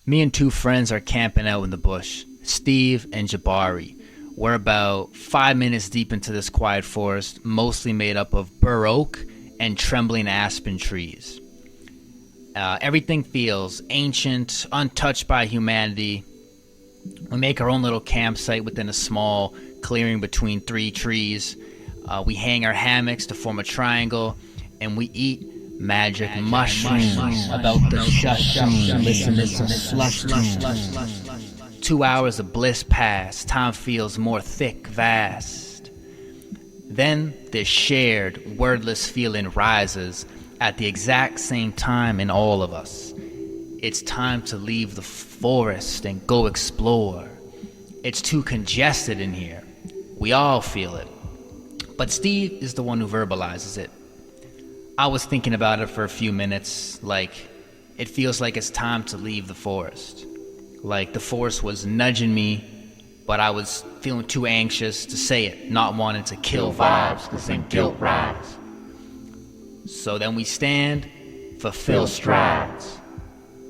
Me and two friends are camping out in the bush, Steve and Jabari. We're about 5 minutes deep into this quiet forest, mostly made up of bur oak and trembling aspen trees. Everything feels ancient, untouched by humanity. We make our own little campsite within a small clearing between three trees. We hang our hammocks to form a triangle, and we eat magic mushrooms about the shush. Listen to slush tunes. 2 hours of bliss pass. Time feels more thick, vast. Then this shared, wordless feeling rises at the exact same time in all of us. It's time to leave the forest and go explore. It's too congested in here. We all feel it. But Steve is the one who verbalizes it. I was thinking about it for a few minutes, like it feels like it's time to leave the forest. Like the forest was nudging me, but I was feeling too anxious to say it, not wanting to kill vibes, because then guilt rides. So then we stand, fulfill strides.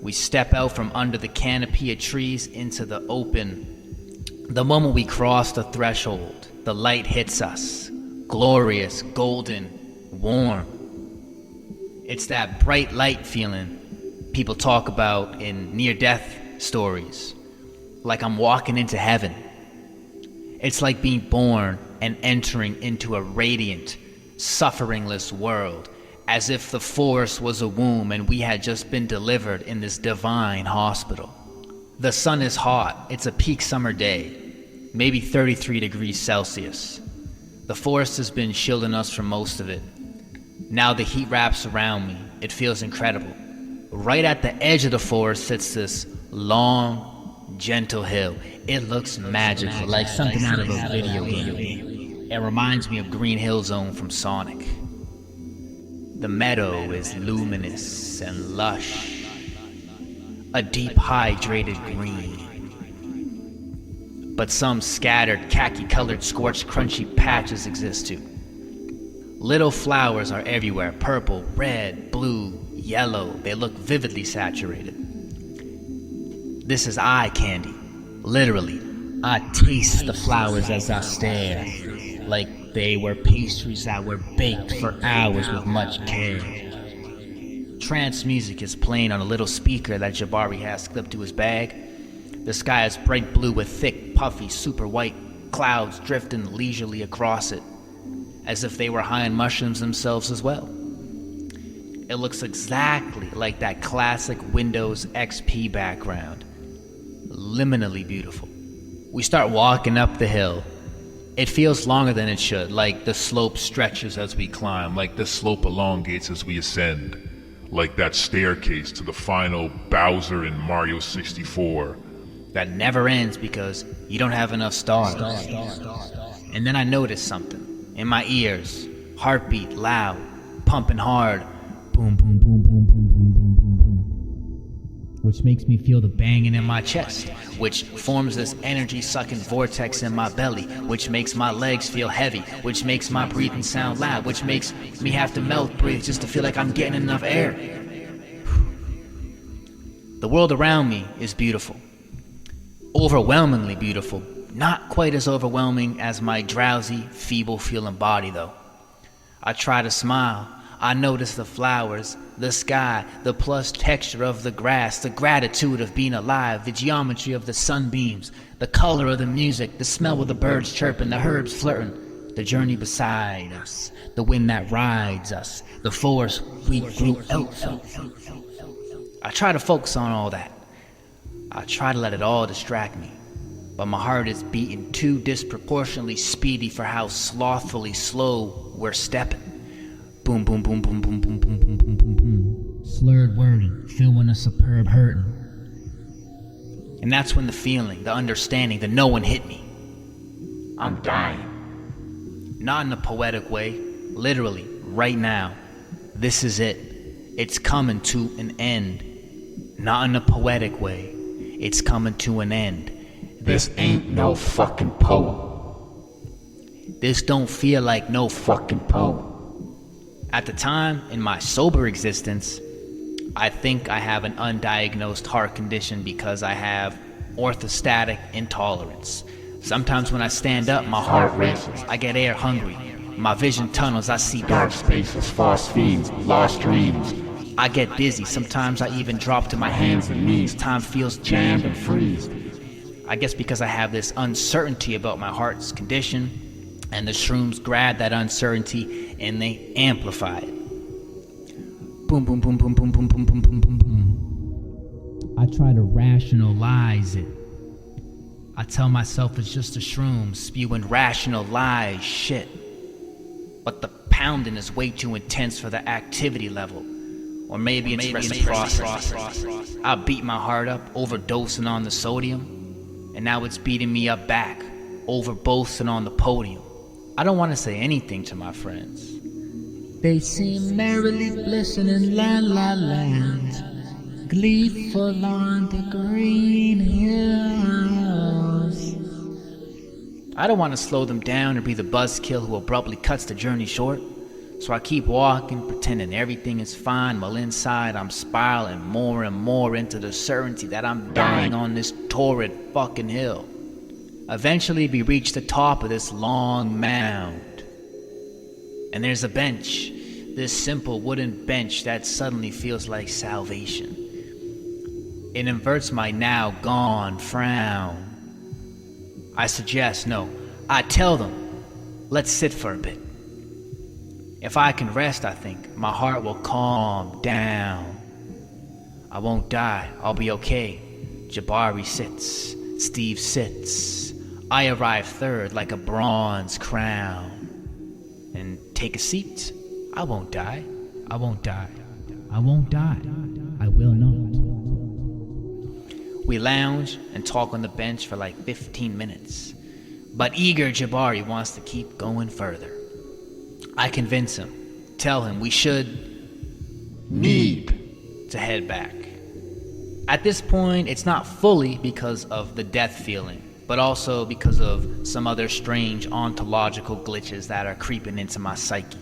We step out from under the canopy of trees into the open. The moment we cross the threshold, the light hits us, glorious, golden, warm. It's that bright light feeling people talk about in near-death stories, like I'm walking into heaven. It's like being born and entering into a radiant, sufferingless world, as if the forest was a womb and we had just been delivered in this divine hospital. The sun is hot. It's a peak summer day, maybe 33 degrees Celsius. The forest has been shielding us from most of it. Now the heat wraps around me. It feels incredible. Right at the edge of the forest sits this long, gentle hill. It looks magical, like something out of a video game. It reminds me of Green Hill Zone from Sonic. The meadow is luminous and lush, a deep hydrated green. But some scattered khaki-colored scorched crunchy patches exist too. Little flowers are everywhere, purple, red, blue, yellow. They look vividly saturated. This is eye candy, literally. I taste the flowers as I stare, like they were pastries that were baked for hours with much care. Trance music is playing on a little speaker that Jabari has clipped to his bag. The sky is bright blue with thick, puffy, super white clouds drifting leisurely across it, as if they were high on mushrooms themselves as well. It looks exactly like that classic Windows XP background. Liminally beautiful. We start walking up the hill. It feels longer than it should, like the slope stretches as we climb, Like the slope elongates as we ascend. Like that staircase to the final Bowser in Mario 64. that never ends because you don't have enough stars. And then I noticed something. In my ears, heartbeat loud, pumping hard, boom, boom, boom, boom, boom, boom, boom, boom, boom, which makes me feel the banging in my chest, which forms this energy-sucking vortex in my belly, which makes my legs feel heavy, which makes my breathing sound loud, which makes me have to mouth breathe just to feel like I'm getting enough air. The world around me is beautiful. Overwhelmingly beautiful. Not quite as overwhelming as my drowsy, feeble-feeling body, though. I try to smile. I notice the flowers, the sky, the plush texture of the grass, the gratitude of being alive, the geometry of the sunbeams, the color of the music, the smell of the birds chirping, the herbs flirting, the journey beside us, the wind that rides us, the forest we grew out from. I try to focus on all that. I try to let it all distract me, but my heart is beating too disproportionately speedy for how slothfully slow we're stepping. Boom, boom, boom, boom, boom, boom, boom, boom, boom, boom, boom. Slurred wording, filling a superb hurting. And that's when the feeling, the understanding, the knowing hit me. I'm dying. Not in a poetic way, literally, right now. This is it. It's coming to an end. Not in a poetic way. It's coming to an end. This ain't no fucking poem. This don't feel like no Fucking poem. At the time, in my sober existence, I think I have an undiagnosed heart condition because I have orthostatic intolerance. Sometimes when I stand up, my heart races. I get air hungry. My vision tunnels, I see Dark spaces, false fiends, lost dreams. I get dizzy. Sometimes I even drop to my hands and knees. Time feels Jammed and freezed. I guess because I have this uncertainty about my heart's condition, and the shrooms grab that uncertainty and they amplify it. Boom, boom, boom, boom, boom, boom, boom, boom, boom, boom, boom. I try to rationalize it. I tell myself it's just a shroom spewing rational lies, shit. But the pounding is way too intense for the activity level. Or maybe it's reciprocity. I beat my heart up, overdosing on the sodium, and now it's beating me up back, overboasting on the podium. I don't want to say anything to my friends. They seem merrily blissing in la la land, gleeful on the green hills. I don't want to slow them down or be the buzzkill who abruptly cuts the journey short. So I keep walking, pretending everything is fine, while inside I'm spiraling more and more into the certainty that I'm dying on this torrid fucking hill. Eventually we reach the top of this long mound. And there's a bench, this simple wooden bench that suddenly feels like salvation. It inverts my now gone frown. I suggest, no, I tell them, let's sit for a bit. If I can rest, I think, my heart will calm down. I won't die, I'll be okay. Jabari sits, Steve sits. I arrive third like a bronze crown. And take a seat. I won't die. I won't die. I won't die. I will not. We lounge and talk on the bench for like 15 minutes. But eager Jabari wants to keep going further. I convince him, tell him we need to head back. At this point, it's not fully because of the death feeling, but also because of some other strange ontological glitches that are creeping into my psyche.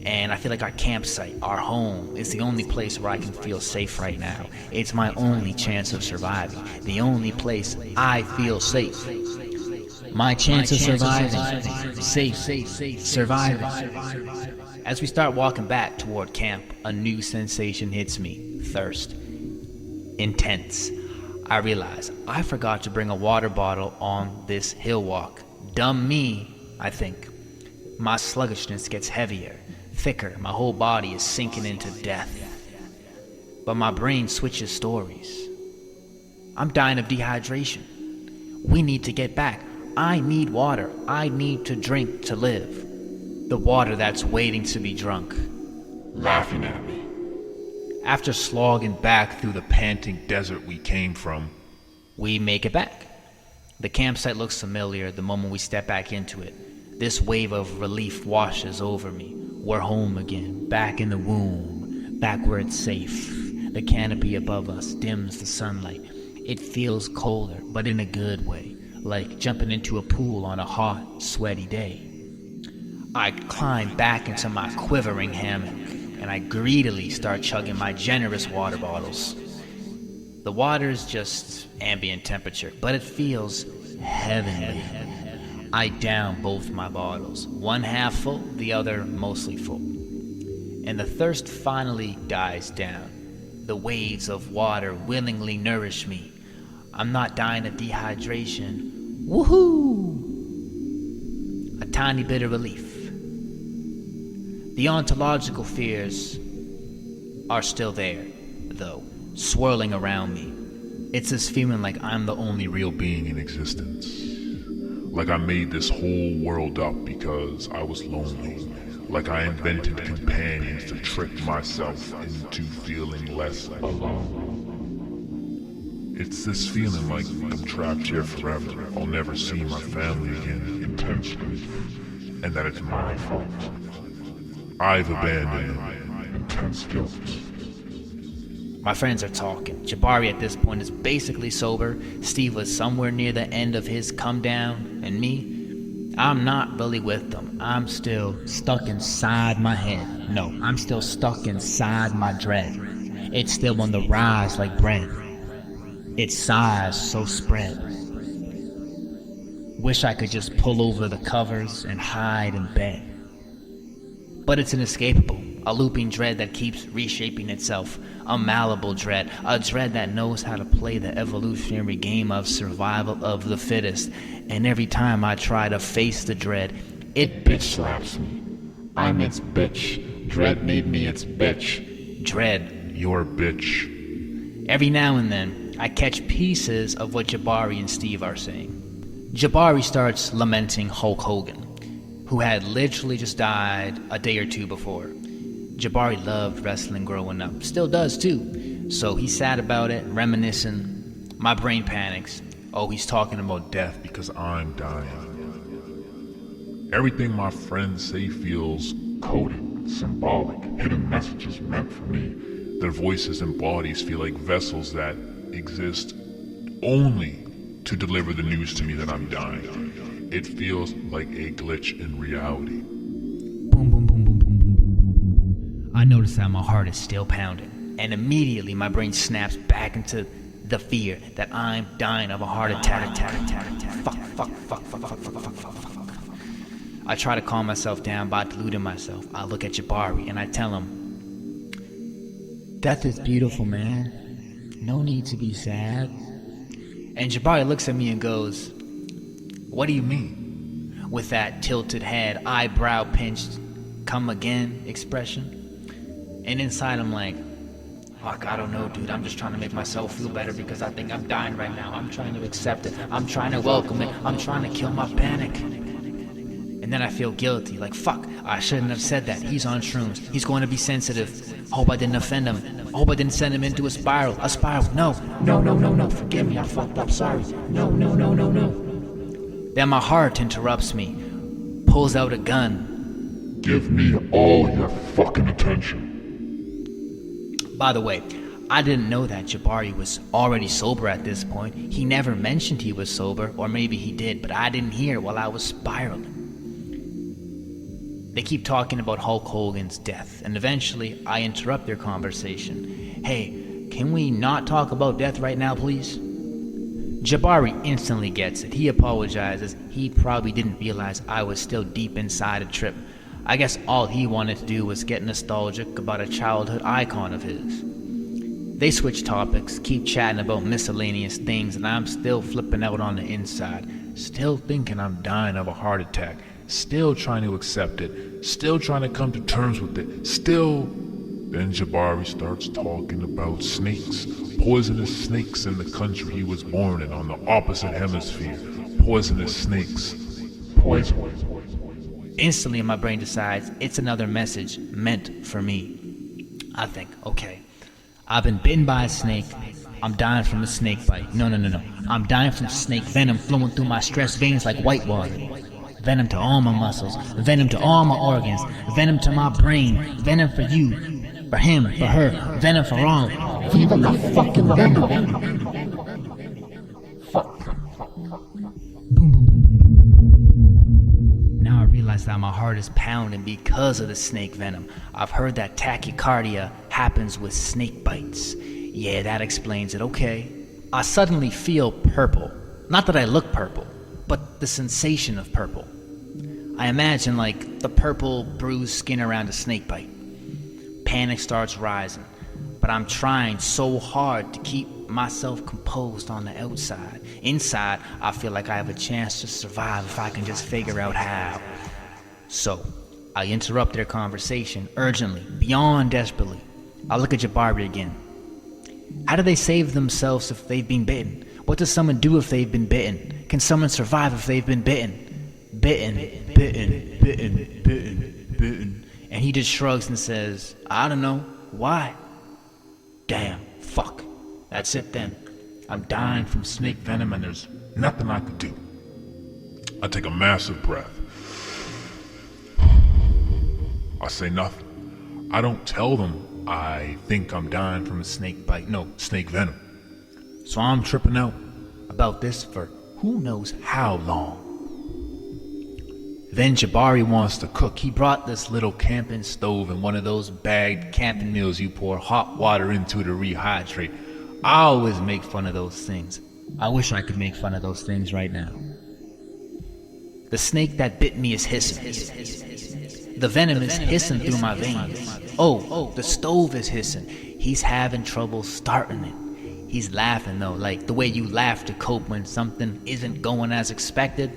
And I feel like our campsite, our home, is the only place where I can feel safe right now. It's my only chance of surviving. The only place I feel safe. My chance of surviving. Safe. Surviving. As we start walking back toward camp, a new sensation hits me. Thirst. Intense. I realize I forgot to bring a water bottle on this hill walk. Dumb me, I think. My sluggishness gets heavier, thicker. My whole body is sinking into death. But my brain switches stories. I'm dying of dehydration. We need to get back. I need water. I need to drink to live. The water that's waiting to be drunk. Laughing at me. After slogging back through the panting desert we came from, we make it back. The campsite looks familiar the moment we step back into it. This wave of relief washes over me. We're home again, back in the womb, back where it's safe. The canopy above us dims the sunlight. It feels colder, but in a good way, like jumping into a pool on a hot, sweaty day. I climb back into my quivering hammock, and I greedily start chugging my generous water bottles. The water's just ambient temperature, but it feels heavenly. I down both my bottles, one half full, the other mostly full. And the thirst finally dies down. The waves of water willingly nourish me. I'm not dying of dehydration. Woohoo! A tiny bit of relief. The ontological fears are still there, though, swirling around me. It's this feeling like I'm the only real being in existence. like I made this whole world up because I was lonely, like I invented companions to trick myself into feeling less alone. It's this feeling like I'm trapped here forever, I'll never see my family again intentionally, and that it's my fault. I've abandoned them. Intense guilt. My friends are talking. Jabari at this point is basically sober. Steve was somewhere near the end of his come down. And me, I'm not really with them. I'm still stuck inside my head. No, I'm still stuck inside my dread. It's still on the rise like bread. Its size so spread. Wish I could just pull over the covers and hide in bed. But it's inescapable, a looping dread that keeps reshaping itself, a malleable dread, a dread that knows how to play the evolutionary game of survival of the fittest. And every time I try to face the dread, it Bitch slaps me. I'm its bitch. Dread made me its bitch. dread. You're a bitch. Every now and then, I catch pieces of what Jabari and Steve are saying. Jabari starts lamenting Hulk Hogan, who had literally just died a day or two before. Jabari loved wrestling growing up, still does too. So he's sad about it, reminiscing. My brain panics. Oh, he's talking about death. Because I'm dying. Everything my friends say feels Coded, symbolic, hidden messages meant for me. their voices and bodies feel like vessels that exist only to deliver the news to me that I'm dying. It feels like a glitch in reality. Boom, boom, boom, boom, boom, boom, boom, boom. I notice that my heart is still pounding, and immediately my brain snaps back into the fear that I'm dying of a heart attack. Fuck. I try to calm myself down by deluding myself. I look at Jabari and I tell him, "Death is beautiful, man. No need to be sad." And Jabari looks at me and goes, "What do you mean?" With that tilted head, eyebrow pinched, come again expression. And inside I'm like, fuck, I don't know, dude. I'm just trying to make myself feel better because I think I'm dying right now. I'm trying to accept it. I'm trying to welcome it. I'm trying to kill my panic. And then I feel guilty, like, fuck, I shouldn't have said that. He's on shrooms. He's going to be sensitive. Hope I didn't offend him. Hope I didn't send him into a spiral. No. No. Forgive me. I fucked up. Sorry. No. Then my heart interrupts me, pulls out a gun. Give me all your fucking attention. By the way, I didn't know that Jabari was already sober at this point. He never mentioned he was sober, or maybe he did, but I didn't hear it while I was spiraling. They keep talking about Hulk Hogan's death, and eventually I interrupt their conversation. Hey, can we not talk about death right now, please? Jabari instantly gets it. He apologizes. He probably didn't realize I was still deep inside a trip. I guess all he wanted to do was get nostalgic about a childhood icon of his. They switch topics, keep chatting about miscellaneous things, and I'm still flipping out on the inside, still thinking I'm dying of a heart attack, still trying to accept it, still trying to come to terms with it, still... Then Jabari starts talking about snakes, poisonous snakes in the country he was born in on the opposite hemisphere, poisonous snakes. Poison. Instantly my brain decides it's another message meant for me. I think, okay, I've been bitten by a snake. I'm dying from a snake bite. No. I'm dying from snake venom flowing through my stress veins like white water. Venom to all my muscles, venom to all my organs, venom to my brain, venom for you, for him, for her, venom for all. Viva la fucking venom. Fuck. Now I realize that my heart is pounding because of the snake venom. I've heard that tachycardia happens with snake bites. Yeah, that explains it, okay. I suddenly feel purple. Not that I look purple, but the sensation of purple. I imagine like the purple bruised skin around a snake bite. Panic starts rising, but I'm trying so hard to keep myself composed on the outside. Inside, I feel like I have a chance to survive if I can just figure out how. So, I interrupt their conversation urgently, beyond desperately. I look at Jabari again. How do they save themselves if they've been bitten? What does someone do if they've been bitten? Can someone survive if they've been bitten? Bitten. And he just shrugs and says, I don't know. Why? Damn, fuck. That's it then. I'm dying from snake venom and there's Nothing I could do. I take a massive breath. I say nothing. I don't tell them I think I'm dying from a snake bite. No, snake venom. So I'm tripping out about this for who knows how long. Then Jabari wants to cook. He brought this little camping stove and one of those bagged camping meals you pour hot water into to rehydrate. I always make fun of those things. I wish I could make fun of those things right now. The snake that bit me is hissing. The venom is hissing through my veins. Oh, the stove is hissing. He's having trouble starting it. He's laughing though, like the way you laugh to cope when something isn't going as expected.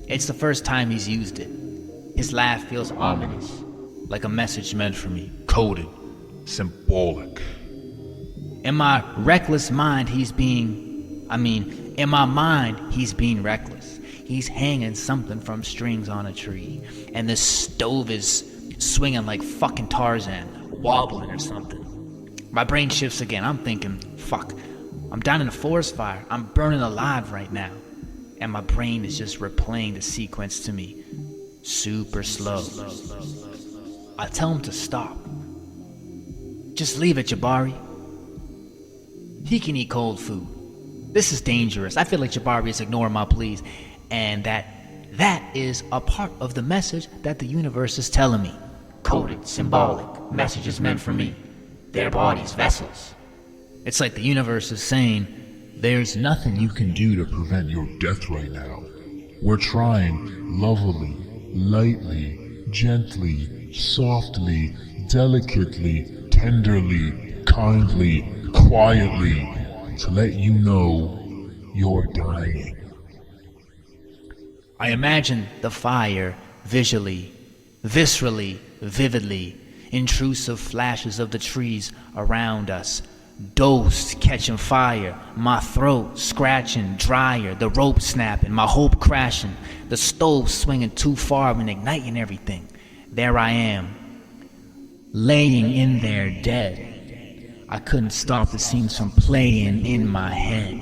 It's the first time he's used it. His laugh feels ominous, like a message meant for me, coded, symbolic. In my reckless mind, in my mind, he's being reckless. He's hanging something from strings on a tree, and the stove is swinging like fucking Tarzan, wobbling or something. My brain shifts again. I'm thinking, fuck, I'm down in a forest fire. I'm burning alive right now. And my brain is just replaying the sequence to me, super slow. I tell him to stop. Just leave it, Jabari. He can eat cold food. This is dangerous. I feel like Jabari is ignoring my pleas, and that is a part of the message that the universe is telling me. Coded, symbolic, messages meant for me. Their bodies, vessels. It's like the universe is saying, there's nothing you can do to prevent your death right now. We're trying lovely, lightly, gently, softly, delicately, tenderly, kindly, quietly to let you know you're dying. I imagine the fire visually, viscerally, vividly, intrusive flashes of the trees around us. Dosed, catching fire, my throat scratching drier, the rope snapping, my hope crashing, the stove swinging too far and igniting everything. There I am, laying in there dead. I couldn't stop the scenes from playing in my head.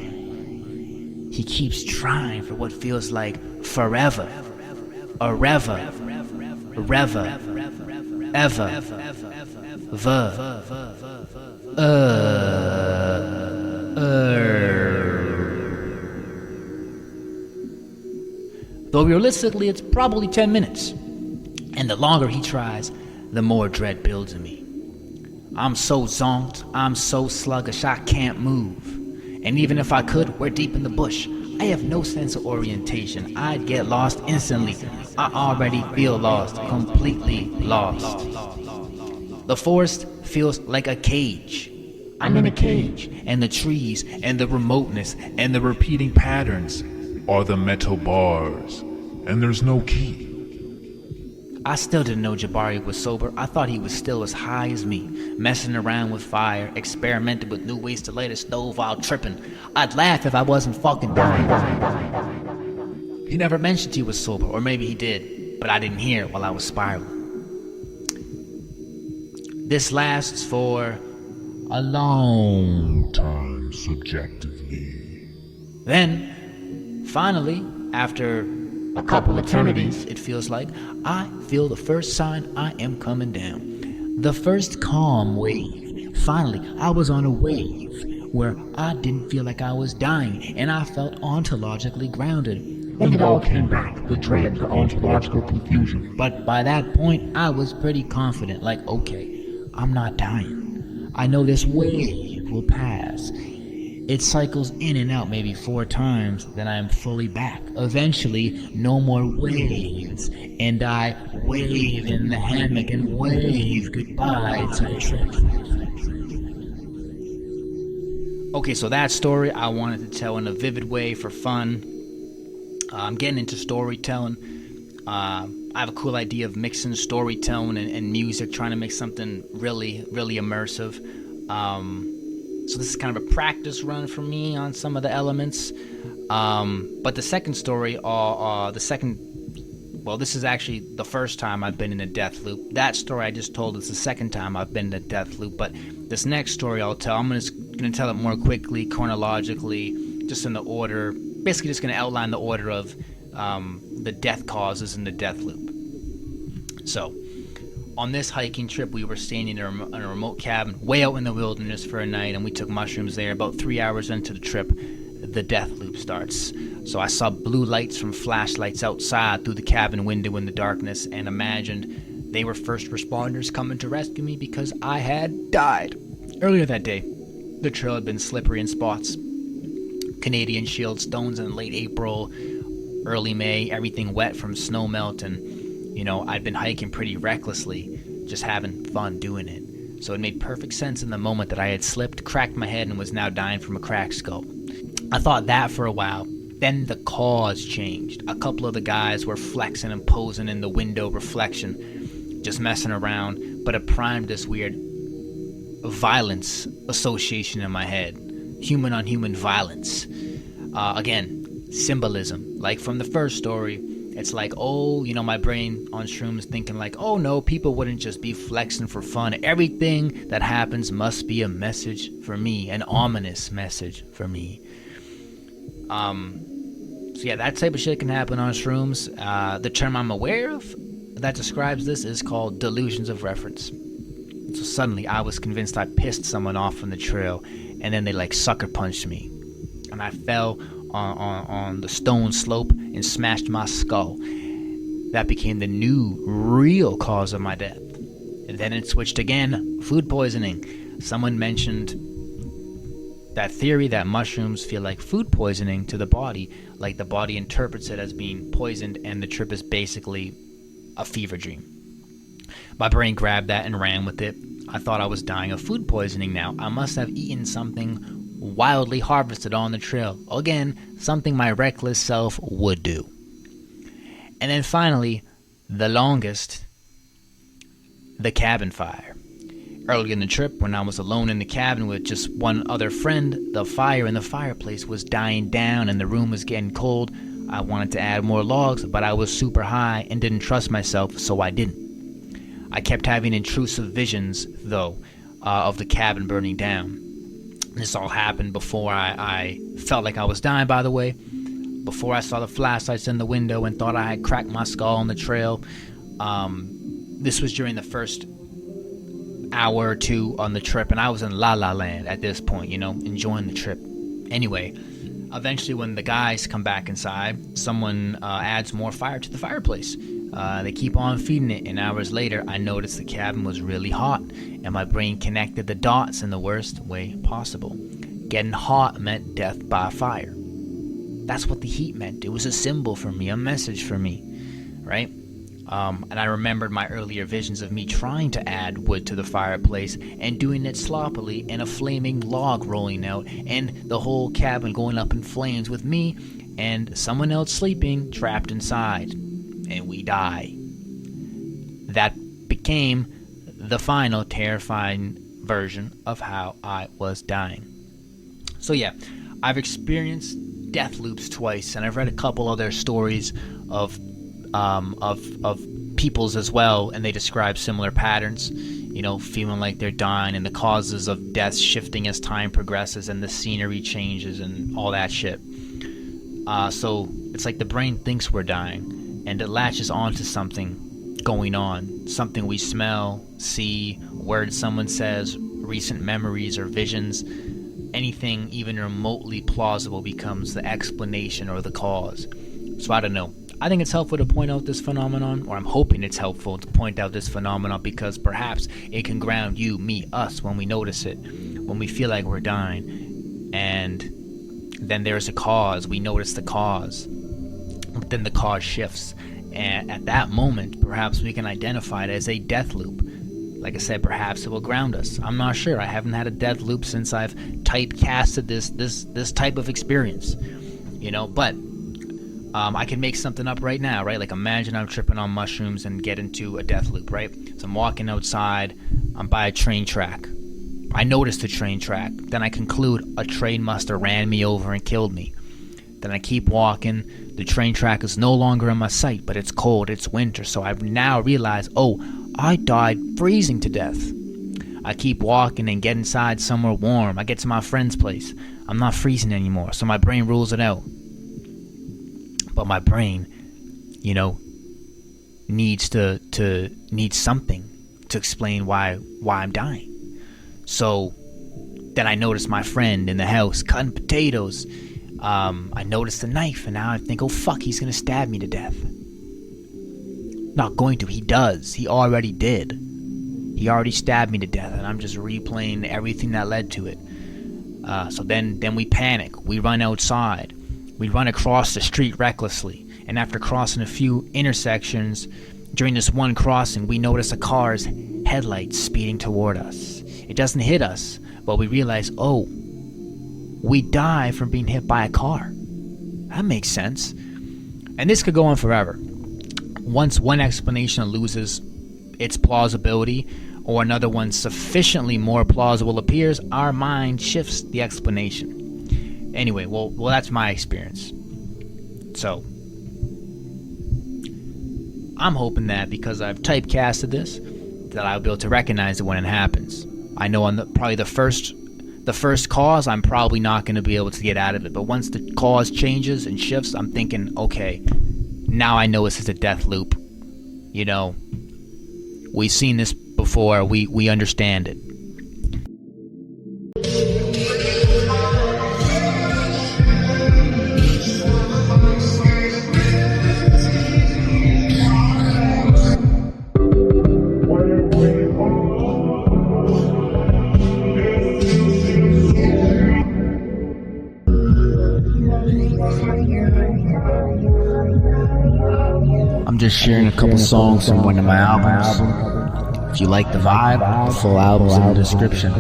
He keeps trying for what feels like forever, a rever, ever, Though realistically it's probably 10 minutes. And the longer he tries, the more dread builds in me. I'm so zonked, I'm so sluggish, I can't move. And even if I could, we're deep in the bush. I have no sense of orientation. I'd get lost instantly. I already feel lost, completely lost. The forest feels like a cage. I'm in a cage. And the trees, and the remoteness, and the repeating patterns are the metal bars. And there's no key. I still didn't know Jabari was sober. I thought he was still as high as me, messing around with fire, experimenting with new ways to light a stove while tripping. I'd laugh if I wasn't fucking dying. He never mentioned he was sober, or maybe he did, but I didn't hear it while I was spiraling. This lasts for a long time, subjectively. Then, finally, after a couple eternities, it feels like, I feel the first sign I am coming down. The first calm wave. Finally, I was on a wave where I didn't feel like I was dying, and I felt ontologically grounded. And it all came back, the dread, the ontological confusion. But by that point, I was pretty confident, like, okay, I'm not dying. I know this wave will pass. It cycles in and out maybe 4 times, then I am fully back. Eventually, no more waves, and I wave in the hammock and wave goodbye to the trip. Okay, so that story I wanted to tell in a vivid way for fun. I'm getting into storytelling. I have a cool idea of mixing storytelling and music, trying to make something really, really immersive. So this is kind of a practice run for me on some of the elements. But the second story, this is actually the first time I've been in a death loop. That story I just told is the second time I've been in a death loop. But this next story I'll tell, I'm just going to tell it more quickly, chronologically, just in the order. Basically just going to outline the order of the death causes in the death loop. So, on this hiking trip, we were staying in a remote cabin way out in the wilderness for a night, and we took mushrooms there. About 3 hours into the trip, the death loop starts. So I saw blue lights from flashlights outside through the cabin window in the darkness and imagined they were first responders coming to rescue me because I had died. Earlier that day, the trail had been slippery in spots. Canadian shield stones in late April, early May, everything wet from snow melt, and, I'd been hiking pretty recklessly, just having fun doing it. So it made perfect sense in the moment that I had slipped, cracked my head, and was now dying from a cracked skull. I thought that for a while. Then the cause changed. A couple of the guys were flexing and posing in the window reflection, just messing around, but it primed this weird violence association in my head. Human on human violence. Again, symbolism. Like from the first story, it's like, my brain on shrooms thinking like, oh no, people wouldn't just be flexing for fun. Everything that happens must be a message for me, an ominous message for me. So yeah, that type of shit can happen on shrooms. The term I'm aware of that describes this is called delusions of reference. So suddenly I was convinced I pissed someone off on the trail, and then they sucker punched me, and I fell on the stone slope and smashed my skull. That became the new real cause of my death. And then it switched again, food poisoning. Someone mentioned that theory that mushrooms feel like food poisoning to the body, like the body interprets it as being poisoned and the trip is basically a fever dream. My brain grabbed that and ran with it. I thought I was dying of food poisoning now. I must have eaten something wildly harvested on the trail. Again, something my reckless self would do. And then finally, the longest, the cabin fire. Early in the trip, when I was alone in the cabin with just one other friend, the fire in the fireplace was dying down and the room was getting cold. I wanted to add more logs, but I was super high and didn't trust myself, so I didn't. I kept having intrusive visions, though, of the cabin burning down. This all happened before I felt like I was dying, by the way. Before I saw the flashlights in the window and thought I had cracked my skull on the trail. This was during the first hour or two on the trip, and I was in La La Land at this point, enjoying the trip. Anyway, eventually when the guys come back inside, someone adds more fire to the fireplace. They keep on feeding it, and hours later I noticed the cabin was really hot, and my brain connected the dots in the worst way possible. Getting hot meant death by fire. That's what the heat meant. It was a symbol for me, a message for me, right? And I remembered my earlier visions of me trying to add wood to the fireplace and doing it sloppily, and a flaming log rolling out, and the whole cabin going up in flames with me and someone else sleeping trapped inside. And we die. That became the final terrifying version of how I was dying. So yeah, I've experienced death loops twice, and I've read a couple other stories of people's as well, and they describe similar patterns. Feeling like they're dying, and the causes of death shifting as time progresses, and the scenery changes, and all that shit. So it's like the brain thinks we're dying, and it latches onto something going on, something we smell, see, words someone says, recent memories or visions. Anything even remotely plausible becomes the explanation or the cause. So I don't know. I think it's helpful to point out this phenomenon, or I'm hoping it's helpful to point out this phenomenon, because perhaps it can ground you, me, us when we notice it, when we feel like we're dying, and then there's a cause, we notice the cause. But then the cause shifts, and at that moment, perhaps we can identify it as a death loop. Like I said, perhaps it will ground us. I'm not sure. I haven't had a death loop since I've typecasted this type of experience, But I can make something up right now, right? Like imagine I'm tripping on mushrooms and get into a death loop, right? So I'm walking outside. I'm by a train track. I notice the train track. Then I conclude a train must have ran me over and killed me. Then I keep walking. The train track is no longer in my sight, but it's cold, it's winter, so I've now realized, I died freezing to death. I keep walking and get inside somewhere warm. I get to my friend's place. I'm not freezing anymore, so my brain rules it out. But my brain, needs something to explain why I'm dying. So then I notice my friend in the house cutting potatoes. I noticed the knife, and now I think, oh fuck, he's gonna stab me to death. Not going to, he does. He already did. He already stabbed me to death, and I'm just replaying everything that led to it. So then we panic. We run outside. We run across the street recklessly, and after crossing a few intersections, during this one crossing, we notice a car's headlights speeding toward us. It doesn't hit us, but we realize, oh, we die from being hit by a car. That makes sense. And this could go on forever. Once one explanation loses its plausibility, or another one sufficiently more plausible appears, our mind shifts the explanation. Anyway, well, that's my experience. So, I'm hoping that because I've typecasted this, that I'll be able to recognize it when it happens. I know on probably the first cause, I'm probably not going to be able to get out of it. But once the cause changes and shifts, I'm thinking, okay, now I know this is a death loop. You know, we've seen this before. We understand it. I'm just sharing a couple songs from one of my albums. If you like the vibe, the full album's in the description.